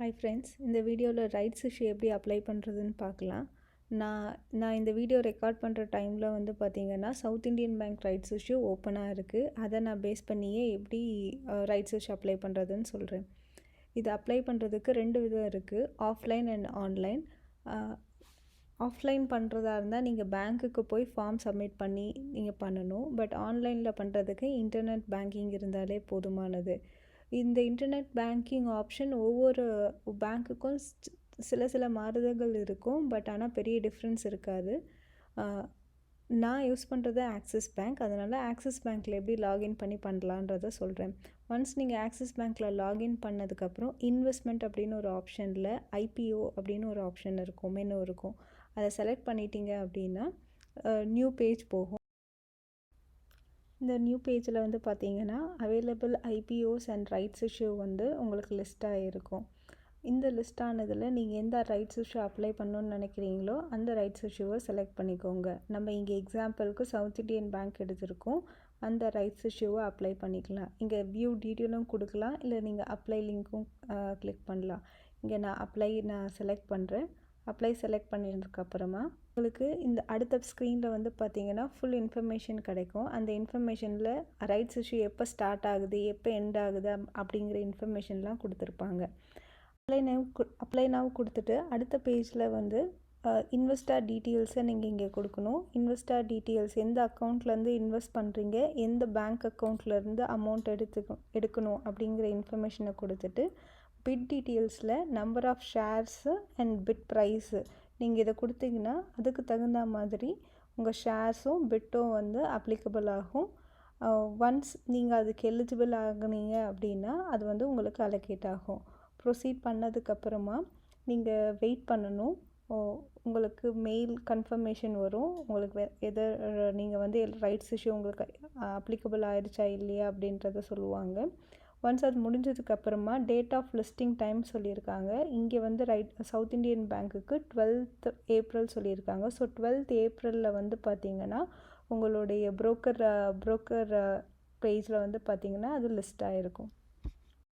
Hi friends, இந்த வீடியோவில் rights issue எப்படி அப்ளை பண்ணுறதுன்னு பார்க்கலாம். நான் இந்த வீடியோ ரெக்கார்ட் பண்ணுற டைமில் வந்து பார்த்திங்கன்னா South Indian Bank rights issue ஓப்பனாக இருக்குது. அதை நான் பேஸ் பண்ணியே எப்படி ரைட்ஸ் இஷ்யூ அப்ளை பண்ணுறதுன்னு சொல்கிறேன். இது அப்ளை பண்ணுறதுக்கு 2 விதம் இருக்குது, ஆஃப்லைன் அண்ட் ஆன்லைன். ஆஃப்லைன் பண்ணுறதா இருந்தால் நீங்கள் பேங்க்குக்கு போய் ஃபார்ம் சப்மிட் பண்ணி நீங்கள் பண்ணணும். பட் ஆன்லைனில் பண்ணுறதுக்கு இன்டர்நெட் பேங்கிங் இருந்தாலே போதுமானது. இந்த இன்டர்நெட் பேங்கிங் ஆப்ஷன் ஒவ்வொரு பேங்க்குக்கும் சில மாறுதல்கள் இருக்கும். பட் ஆனால் பெரிய டிஃப்ரென்ஸ் இருக்காது. நான் யூஸ் பண்ணுறது ஆக்சிஸ் பேங்க். அதனால் ஆக்சிஸ் பேங்க்கில் எப்படி லாகின் பண்ணி பண்ணலான்றதை சொல்கிறேன். ஒன்ஸ் நீங்கள் ஆக்சிஸ் பேங்க்கில் லாகின் பண்ணதுக்கப்புறம் இன்வெஸ்ட்மெண்ட் அப்படின்னு ஒரு ஆப்ஷனில் ஐபிஓ அப்படின்னு ஒரு ஆப்ஷன் இருக்கும், மெனு இருக்கும். அதை செலக்ட் பண்ணிட்டீங்க அப்படின்னா நியூ பேஜ் போகும். இந்த நியூ பேஜில் வந்து பார்த்தீங்கன்னா available IPOs and rights issue வந்து உங்களுக்கு லிஸ்ட்டாக இருக்கும். இந்த லிஸ்ட்டானதில் நீங்கள் எந்த ரைட்ஸ் இஷ்யூ அப்ளை பண்ணணுன்னு நினைக்கிறீங்களோ அந்த ரைட்ஸ் இஷ்யூவை செலக்ட் பண்ணிக்கோங்க. நம்ம இங்கே எக்ஸாம்பிளுக்கு சவுத் இண்டியன் பேங்க் எடுத்திருக்கோம். அந்த ரைட்ஸ் இஷ்யூவை அப்ளை பண்ணிக்கலாம். இங்கே வியூ டீட்டெயிலும் கொடுக்கலாம், இல்லை நீங்கள் அப்ளை லிங்க்கும் கிளிக் பண்ணலாம். இங்கே நான் செலக்ட் பண்ணுறேன். அப்ளை செலக்ட் பண்ணதுக்கப்புறமா உங்களுக்கு இந்த அடுத்த ஸ்க்ரீனில் வந்து பார்த்தீங்கன்னா ஃபுல் இன்ஃபர்மேஷன் கிடைக்கும். அந்த இன்ஃபர்மேஷனில் ரைட்ஸ் இஷ்யூ எப்போ ஸ்டார்ட் ஆகுது, எப்போ எண்ட் ஆகுது அப்படிங்கிற இன்ஃபர்மேஷன்லாம் கொடுத்துருப்பாங்க. அப்ளை நவ் கொடுத்துட்டு அடுத்த பேஜில் வந்து இன்வெஸ்டர் டீட்டெயில்ஸை நீங்கள் இங்கே கொடுக்கணும். இன்வெஸ்டர் டீட்டெயில்ஸ் எந்த அக்கௌண்ட்லேருந்து இன்வெஸ்ட் பண்ணுறீங்க, எந்த பேங்க் அக்கௌண்ட்லேருந்து அமௌண்ட் எடுக்கணும் அப்படிங்கிற இன்ஃபர்மேஷனை கொடுத்துட்டு பிட் டீட்டெயில்ஸில் number of shares and bid price நீங்கள் இதை கொடுத்தீங்கன்னா அதுக்கு தகுந்த மாதிரி உங்கள் ஷேர்ஸும் பிட்டும் வந்து அப்ளிகபிள் ஆகும். ஒன்ஸ் நீங்கள் அதுக்கு எலிஜிபிள் ஆகுனீங்க அப்படின்னா அது வந்து உங்களுக்கு அலோகேட் ஆகும். ப்ரொசீட் பண்ணதுக்கப்புறமா நீங்கள் வெயிட் பண்ணணும். உங்களுக்கு மெயில் கன்ஃபர்மேஷன் வரும். உங்களுக்கு நீங்கள் வந்து ரைட்ஸ் இஷ்யூ உங்களுக்கு அப்ளிகபிள் ஆகிடுச்சா இல்லையா அப்படின்றத சொல்லுவாங்க. ஒன்ஸ் அது முடிஞ்சதுக்கப்புறமா டேட் ஆஃப் லிஸ்டிங் டைம் சொல்லியிருக்காங்க. இங்கே வந்து சவுத் இண்டியன் பேங்க்குக்கு 12th April சொல்லியிருக்காங்க. ஸோ 12th April வந்து பார்த்திங்கன்னா உங்களுடைய ப்ரோக்கர் பேஜில் வந்து பார்த்திங்கன்னா அது லிஸ்ட் ஆகிருக்கும்.